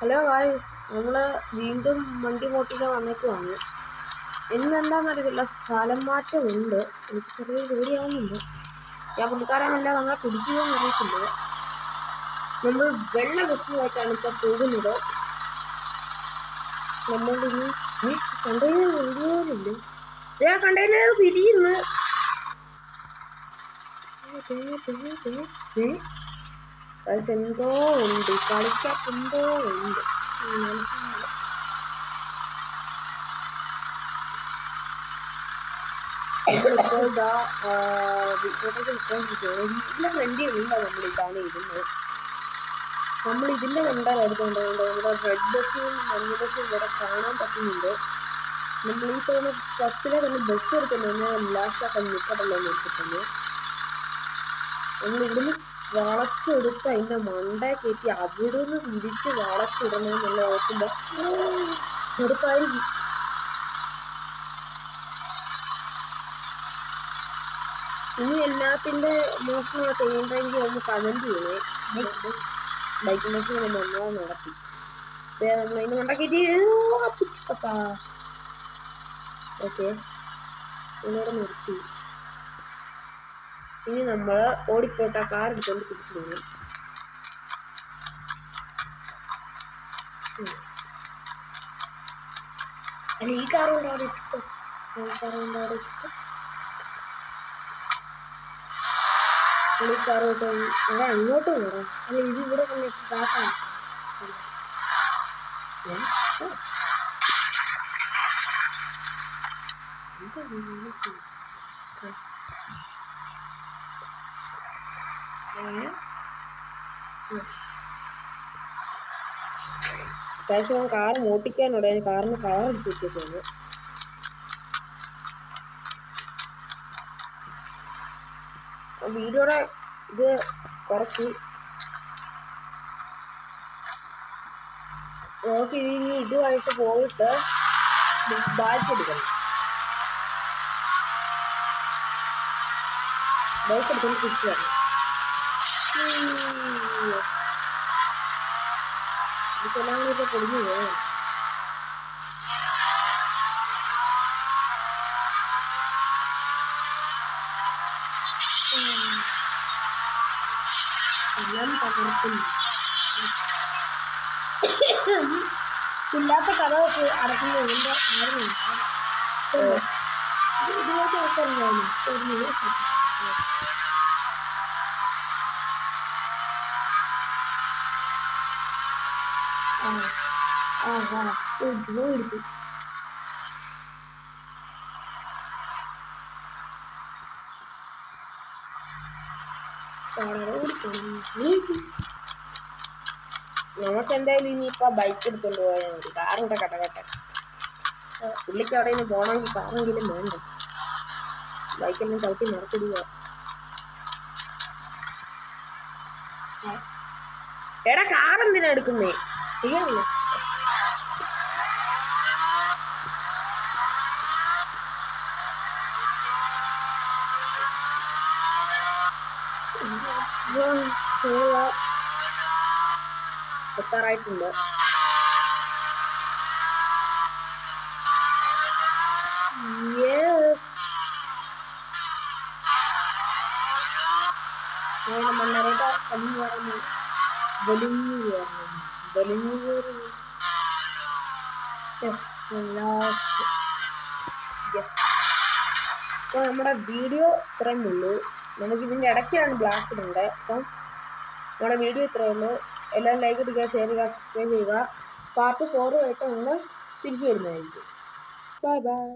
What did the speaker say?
Hello guys, നമ്മൾ വീണ്ടും വണ്ടി മോട്ടിക്കാൻ വന്നേക്കുവാണ്. ഇന്നെന്താണെന്നറിയത്തില്ല, സ്ഥലം മാറ്റമുണ്ട്. എനിക്ക് ചെറിയ ജോലിയാവുന്നുണ്ട്. ഞാൻ പുള്ളിക്കാരനല്ല നമ്മളെ പിടിക്കുമെന്ന് അറിയത്തില്ല. നമ്മൾ വെള്ള ബസ്സുമായിട്ടാണ് ഇപ്പോൾ പോകുന്നത്. നമ്മളിനി കണ്ടെയ്നർ കൊണ്ടുപോകാനില്ല. കണ്ടെയ്നർ തിരിയുന്നു. എന്തോ ഉണ്ട്, കളിക്കാത്തെന്തോ ഉണ്ട്. ഇപ്പോൾ ഇതിന്റെ ഫ്രണ്ടിലുണ്ടോ നമ്മളിതാണ് ഇരുന്നത്. നമ്മൾ ഇതിന്റെ കണ്ടാൽ എടുത്തുകൊണ്ടുണ്ട്. നമ്മുടെ റെഡ് ബസ്സും മഞ്ഞ ബസ്സും ഇവിടെ കാണാൻ പറ്റുന്നുണ്ട്. നമ്മൾ ഈ തോന്നുന്ന ബസ്സിലെ തന്നെ ബസ് എടുക്കുന്നത് ലാസ്റ്റാക്കാൻ നിൽക്കട്ടല്ലോ എടുത്തിട്ടുണ്ട്. നമ്മൾ ഇവിടുന്ന് വളച്ചെടുത്ത് അതിൻ്റെ മണ്ട കയറ്റി അവിടുന്ന് തിരിച്ച് വളച്ചിടണമെന്നുള്ള ഓർക്കുമ്പോൾ ചെറുപ്പായിരിക്കും. ഇനി എല്ലാത്തിൻ്റെ മോഷണം ചെയ്യണ്ടെങ്കിൽ ഒന്ന് കമൻറ്റ് ചെയ്യണേ. ബൈക്ക് മോഷണം നമ്മൾ നടത്തി നമ്മളതിന് മണ്ട കയറ്റി ഓക്കെ ഇവിടെ നിർത്തി. ഇനി നമ്മൾ ഓടിപ്പോട്ട കാർ എടുത്തുകൊണ്ട് തിരിച്ചു പോകും. അല്ല, ഈ കാർ കൊണ്ട് അവിടെ ഇട്ടോ, ഈ കാർ കൊണ്ട് അവിടെ ഇട്ടോ, ഈ കാർ കൊണ്ട് അവിടെ അങ്ങോട്ട് പോകാം. അല്ല, ഇത് ഇവിടെ കൊണ്ടിട്ട് കാട്ടാണ്. അത്യാവശ്യം കാർ മോട്ടിക്കാനുണ്ട്. അതിന് കാറിന് കളർ അടിച്ച് വെച്ചേക്കാണ്. വീഡിയോടെ ഇത് കുറച്ച് നോക്കി ഇനി ഇതുമായിട്ട് പോയിട്ട് ബൈക്ക് എടുക്കണം. ബൈക്ക് എടുത്തുകൊണ്ട് തിരിച്ചു വരണം. ഇതെല്ലാം കൂടി ഇപ്പോൾ പൊടിഞ്ഞു പോകണം. എല്ലാം തകർക്കുന്നു. ഇല്ലാത്ത കഥയൊക്കെ അടക്കുന്നത് എൻ്റെ ആയിരുന്നു. ഇതിലേക്ക് ആൾക്കാരുണ്ടായിരുന്നു. മേടിച്ചു. നമുക്ക് എന്തായാലും ഇനിയിപ്പോ ബൈക്ക് എടുത്തോണ്ട് പോയാൽ മതി. കാറിന്റെ കടകട്ടെ. പുള്ളിക്ക് അവിടെ നിന്ന് പോകണമെങ്കിൽ കാറെങ്കിലും വേണ്ട. ബൈക്കെല്ലാം ചവിട്ടി നിറച്ചിടുക. എടാ, കാറെന്തിനാ എടുക്കുന്നേ? ചെയ്യാനില്ല. എത്താറായിട്ടുണ്ട്. മണ്ണറേട്ട അപ്പോൾ നമ്മുടെ വീഡിയോ ഇത്രയും ഉള്ളൂ. നമുക്ക് ഇതിൻ്റെ ഇടയ്ക്കാണ് ബ്ലാക്ക് ഇടേണ്ടത്. അപ്പം നമ്മുടെ വീഡിയോ ഇത്രയേ ഉള്ളൂ. എല്ലാവരും ലൈക്ക് ഇടുക, ഷെയർ ചെയ്യുക, സബ്സ്ക്രൈബ് ചെയ്യുക. പാർട്ട് 4 ആയിട്ട് നമ്മൾ തിരിച്ചു വരുന്നതായിരിക്കും. Bye bye.